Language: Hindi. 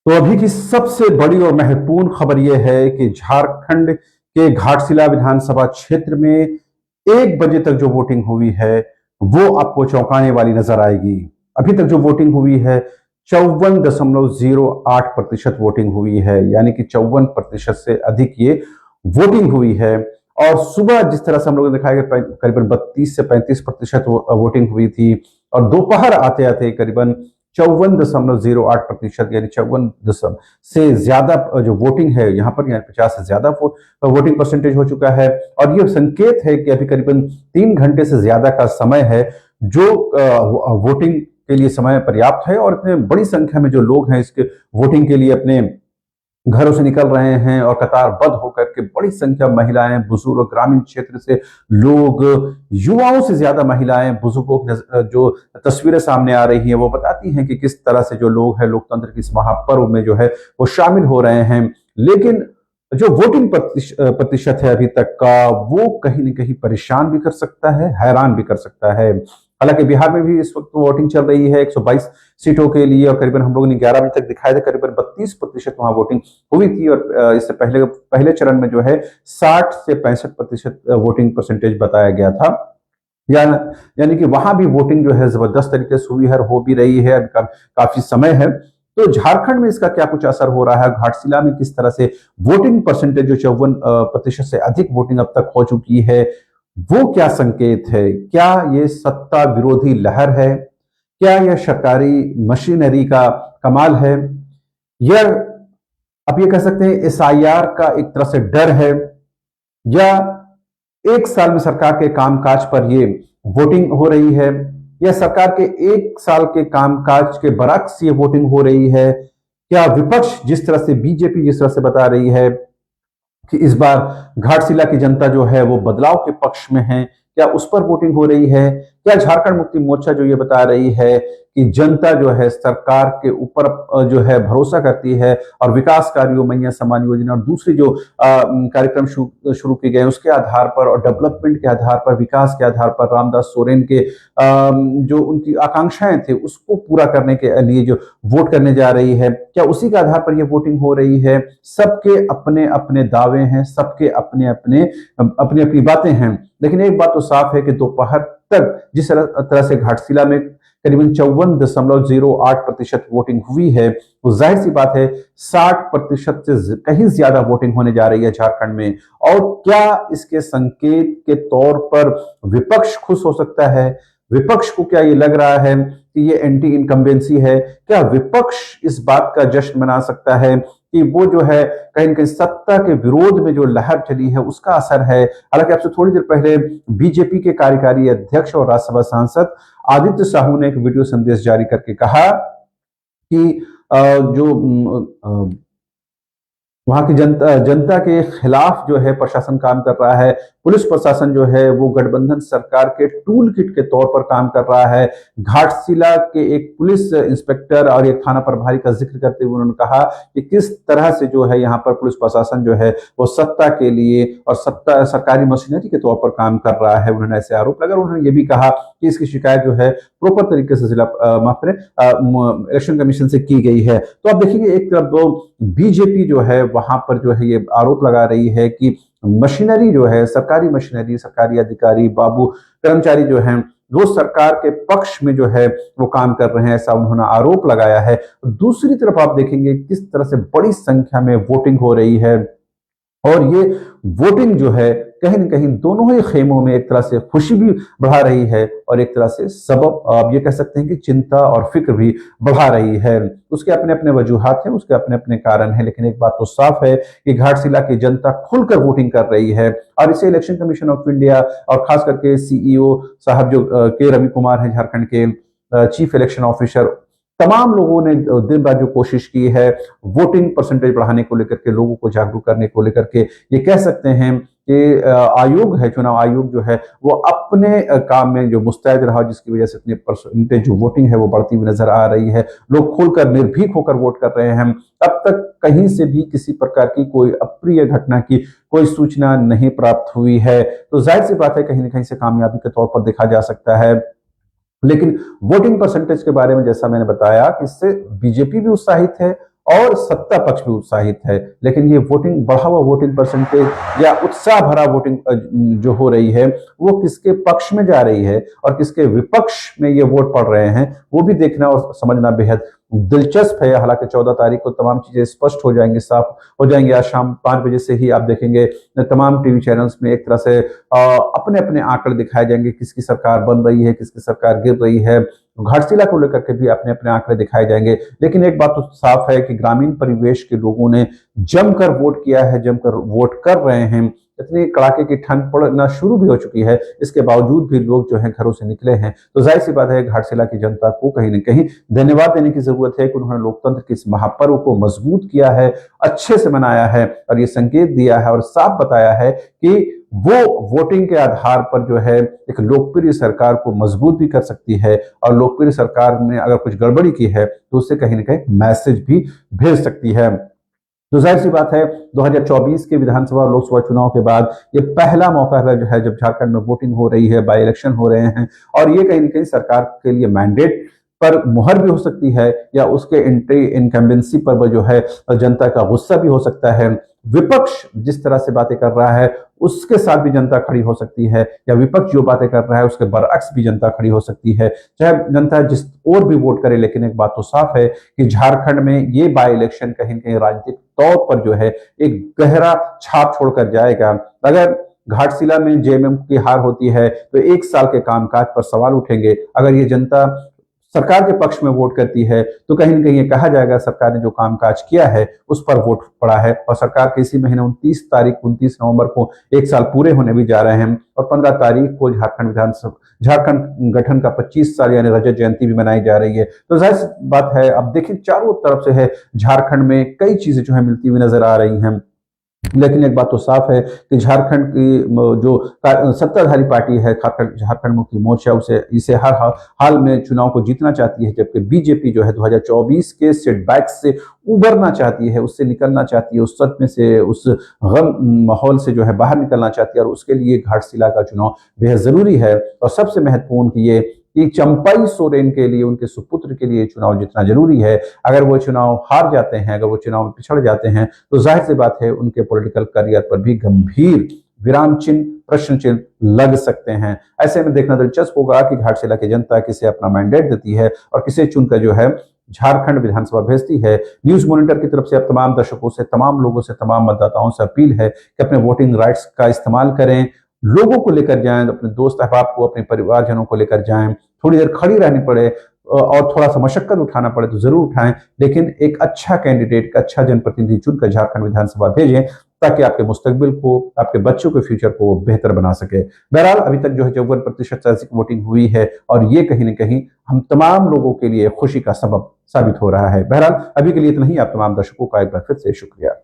तो अभी की सबसे बड़ी और महत्वपूर्ण खबर यह है कि झारखंड के घाटशिला विधानसभा क्षेत्र में 1 बजे तक जो वोटिंग हुई है वो आपको चौंकाने वाली नजर आएगी। अभी तक जो वोटिंग हुई है 54.08% वोटिंग हुई है, यानी कि 54% से अधिक ये वोटिंग हुई है। और सुबह जिस तरह से हम लोगों ने दिखाया कि करीबन 32 से 35% वोटिंग हुई थी, और दोपहर आते आते करीबन 54.08% यानी 54 से ज्यादा जो वोटिंग है यहाँ पर, यानी 50 से ज्यादा वोटिंग परसेंटेज हो चुका है। और ये संकेत है कि अभी करीबन 3 घंटे से ज्यादा का समय है जो वोटिंग के लिए समय पर्याप्त है, और इतने बड़ी संख्या में जो लोग हैं इसके वोटिंग के लिए अपने घरों से निकल रहे हैं, और कतारबद्ध होकर के बड़ी संख्या महिलाएं, बुजुर्ग, ग्रामीण क्षेत्र से लोग, युवाओं से ज्यादा महिलाएं, बुजुर्गों की जो तस्वीरें सामने आ रही हैं वो बताती हैं कि किस तरह से जो लोग हैं लोकतंत्र के इस महापर्व में जो है वो शामिल हो रहे हैं। लेकिन जो वोटिंग प्रतिशत है अभी तक का, वो कहीं ना कहीं परेशान भी कर सकता है, हैरान भी कर सकता है। हालांकि बिहार में भी इस वक्त वोटिंग चल रही है 122 सीटों के लिए, और करीबन हम लोगों ने 11 बजे तक दिखाया था करीबन 32% वहां वोटिंग हुई थी। और इससे पहले पहले चरण में जो है 60 से 65% वोटिंग परसेंटेज बताया गया था। या यानी कि वहां भी वोटिंग जो है जबरदस्त तरीके से हुई है और हो भी रही है, अभी काफी समय है। तो झारखंड में इसका क्या कुछ असर हो रहा है, घाटशिला में किस तरह से वोटिंग परसेंटेज जो 54% से अधिक वोटिंग अब तक हो चुकी है, वो क्या संकेत है? क्या ये सत्ता विरोधी लहर है? क्या यह सरकारी मशीनरी का कमाल है? यह आप ये कह सकते हैं एसआईआर का एक तरह से डर है, या 1 साल में सरकार के कामकाज पर ये वोटिंग हो रही है, या सरकार के 1 साल के कामकाज के बरक्स ये वोटिंग हो रही है? क्या विपक्ष जिस तरह से, बीजेपी जिस तरह से बता रही है कि इस बार घाटशिला की जनता जो है वो बदलाव के पक्ष में है, क्या उस पर वोटिंग हो रही है? क्या झारखंड मुक्ति मोर्चा जो ये बता रही है कि जनता जो है सरकार के ऊपर जो है भरोसा करती है, और विकास कार्यों, मैया सम्मान योजना और दूसरी जो कार्यक्रम शुरू किए गए उसके आधार पर, और डेवलपमेंट के आधार पर, विकास के आधार पर, रामदास सोरेन के जो उनकी आकांक्षाएं थे उसको पूरा करने के लिए जो वोट करने जा रही है, क्या उसी के आधार पर यह वोटिंग हो रही है? सबके अपने अपने दावे हैं, सबके अपने अपने अपनी अपनी बातें हैं। लेकिन एक बात तो साफ है कि दोपहर तक जिस तरह से घाटशिला में करीबन 54.08% वोटिंग हुई है, तो जाहिर सी बात है 60% से कहीं ज्यादा वोटिंग होने जा रही है झारखंड में। और क्या इसके संकेत के तौर पर विपक्ष खुश हो सकता है? विपक्ष को क्या ये लग रहा है कि ये एंटी इनकम्बेंसी है? क्या विपक्ष इस बात का जश्न मना सकता है कि वो जो है कहीं ना कहीं सत्ता के विरोध में जो लहर चली है उसका असर है? हालांकि आपसे थोड़ी देर पहले बीजेपी के कार्यकारी अध्यक्ष और राज्यसभा सांसद आदित्य साहू ने एक वीडियो संदेश जारी करके कहा कि जो वहां की जनता के खिलाफ जो है प्रशासन काम कर रहा है, पुलिस प्रशासन जो है वो गठबंधन सरकार के टूल किट के तौर पर काम कर रहा है। घाटशिला के एक पुलिस इंस्पेक्टर और एक थाना प्रभारी का जिक्र करते हुए उन्होंने कहा कि किस तरह से जो है यहाँ पर पुलिस प्रशासन जो है वो सत्ता के लिए और सत्ता सरकारी मशीनरी के तौर पर काम कर रहा है। उन्होंने ऐसे आरोप लगा। उन्होंने ये भी कहा कि इसकी शिकायत जो है प्रॉपर तरीके से जिला माफ करें इलेक्शन कमीशन से की गई है। तो आप देखिए एक तरफ बीजेपी जो है वहां पर जो है ये आरोप लगा रही है कि मशीनरी जो है, सरकारी मशीनरी, सरकारी अधिकारी, बाबू, कर्मचारी जो हैं वो सरकार के पक्ष में जो है वो काम कर रहे हैं, ऐसा उन्होंने आरोप लगाया है। दूसरी तरफ आप देखेंगे किस तरह से बड़ी संख्या में वोटिंग हो रही है, और ये वोटिंग जो है कहीं ना कहीं दोनों ही खेमों में एक तरह से खुशी भी बढ़ा रही है, और एक तरह से सबब आप ये कह सकते हैं कि चिंता और फिक्र भी बढ़ा रही है। उसके अपने अपने वजूहात हैं, उसके अपने अपने कारण हैं, लेकिन एक बात तो साफ है कि घाटशिला की जनता खुलकर वोटिंग कर रही है। और इसे इलेक्शन कमीशन ऑफ इंडिया और खास करके सीईओ साहब जो के रवि कुमार है, झारखंड के चीफ इलेक्शन ऑफिसर, तमाम लोगों ने दिन रात जो कोशिश की है वोटिंग परसेंटेज बढ़ाने को लेकर के, लोगों को जागरूक करने को लेकर के, ये कह सकते हैं कि आयोग है, चुनाव आयोग जो है वो अपने काम में जो मुस्तैद रहा, जिसकी वजह से इतने परसेंटेज जो वोटिंग है वो बढ़ती हुई नजर आ रही है। लोग खुलकर निर्भीक होकर वोट कर रहे हैं। अब तक कहीं से भी किसी प्रकार की कोई अप्रिय घटना की कोई सूचना नहीं प्राप्त हुई है। तो जाहिर सी बात है कहीं ना कहीं से कामयाबी के तौर पर देखा जा सकता है। लेकिन वोटिंग परसेंटेज के बारे में जैसा मैंने बताया कि इससे बीजेपी भी उत्साहित है, और सत्ता पक्ष भी उत्साहित है। लेकिन ये वोटिंग, बढ़ा हुआ वोटिंग परसेंटेज या उत्साह भरा वोटिंग जो हो रही है, वो किसके पक्ष में जा रही है और किसके विपक्ष में ये वोट पड़ रहे हैं, वो भी देखना और समझना बेहद दिलचस्प है। हालांकि 14 तारीख को तमाम चीजें स्पष्ट हो जाएंगी, साफ हो जाएंगी। आज शाम 5 बजे से ही आप देखेंगे तमाम टीवी चैनल्स में एक तरह से अपने अपने आंकड़े दिखाए जाएंगे, किसकी सरकार बन रही है, किसकी सरकार गिर रही है। घाटशिला को लेकर के भी अपने अपने आंकड़े दिखाए जाएंगे। लेकिन एक बात तो साफ है कि ग्रामीण परिवेश के लोगों ने जमकर वोट किया है, जमकर वोट कर रहे हैं। इतनी कड़ाके की ठंड पड़ना शुरू भी हो चुकी है, इसके बावजूद भी लोग जो है घरों से निकले हैं। तो जाहिर सी बात है, घाटशिला की जनता को कहीं ना कहीं धन्यवाद देने की जरूरत है कि उन्होंने लोकतंत्र के इस महापर्व को मजबूत किया है, अच्छे से मनाया है और ये संकेत दिया है और साफ बताया है कि वो वोटिंग के आधार पर जो है एक लोकप्रिय सरकार को मजबूत भी कर सकती है और लोकप्रिय सरकार ने अगर कुछ गड़बड़ी की है तो उससे कहीं ना कहीं मैसेज भी भेज सकती है। तो जाहिर सी बात है, 2024 के विधानसभा और लोकसभा चुनाव के बाद ये पहला मौका है जो है जब झारखंड में वोटिंग हो रही है, बाई इलेक्शन हो रहे हैं और ये कहीं ना कहीं सरकार के लिए मैंडेट पर मुहर भी हो सकती है या उसके एंट्री इनकम्बेंसी पर जो है जनता का गुस्सा भी हो सकता है। विपक्ष जिस तरह से बातें कर रहा है उसके साथ भी जनता खड़ी हो सकती है, या विपक्ष जो बातें कर रहा है उसके बरअक्स भी जनता खड़ी हो सकती है, चाहे जनता जिस और भी वोट करे। लेकिन एक बात तो साफ है कि झारखंड में ये बाई इलेक्शन कहीं कहीं राजनीतिक तौर पर जो है एक गहरा छाप छोड़कर जाएगा। अगर घाटशिला में जेएमएम की हार होती है तो 1 साल के कामकाज पर सवाल उठेंगे। अगर ये जनता सरकार के पक्ष में वोट करती है तो कहीं ना कहीं ये कहा जाएगा सरकार ने जो कामकाज किया है उस पर वोट पड़ा है। और सरकार के इसी महीने 29 नवंबर को 1 साल पूरे होने भी जा रहे हैं और 15 तारीख को झारखंड गठन का 25 साल यानी रजत जयंती भी मनाई जा रही है। तो जाहिर सी बात है, अब देखिए चारों तरफ से है झारखंड में कई चीजें जो है मिलती हुई नजर आ रही हैं। लेकिन एक बात तो साफ है कि झारखंड की जो सत्ताधारी पार्टी है झारखंड मुक्ति मोर्चा, उसे इसे हर हाल में चुनाव को जीतना चाहती है, जबकि बीजेपी जो है 2024 के सेटबैक से उबरना चाहती है, उससे निकलना चाहती है, उस सदमे से, उस गम माहौल से जो है बाहर निकलना चाहती है और उसके लिए घाटशिला का चुनाव बेहद जरूरी है। और सबसे महत्वपूर्ण की ये कि चंपाई सोरेन के लिए, उनके सुपुत्र के लिए चुनाव जितना जरूरी है। अगर वो चुनाव हार जाते हैं, अगर वो चुनाव में पिछड़ जाते हैं तो जाहिर सी बात है उनके पॉलिटिकल करियर पर भी गंभीर विराम चिन्ह, प्रश्न चिन्ह लग सकते हैं। ऐसे में देखना दिलचस्प होगा कि घाटशिला की जनता किसे अपना मैंडेट देती है और किसे चुनकर जो है झारखंड विधानसभा भेजती है। न्यूज मॉनिटर की तरफ से अब तमाम दर्शकों से, तमाम लोगों से, तमाम मतदाताओं से अपील है कि अपने वोटिंग राइट्स का इस्तेमाल करें, लोगों को लेकर जाएं, अपने दोस्त अहबाब को, अपने परिवारजनों को लेकर जाएं। थोड़ी देर खड़ी रहनी पड़े और थोड़ा सा मशक्कत उठाना पड़े तो जरूर उठाएं, लेकिन एक अच्छा कैंडिडेट, अच्छा जनप्रतिनिधि चुनकर झारखंड विधानसभा भेजें ताकि आपके मुस्तकबिल को, आपके बच्चों के फ्यूचर को बेहतर बना सके। बहरहाल अभी तक जो है 54% से अधिक वोटिंग हुई है और ये कहीं ना कहीं हम तमाम लोगों के लिए खुशी का सबब साबित हो रहा है। बहरहाल अभी के लिए इतना ही। आप तमाम दर्शकों का एक बार फिर से शुक्रिया।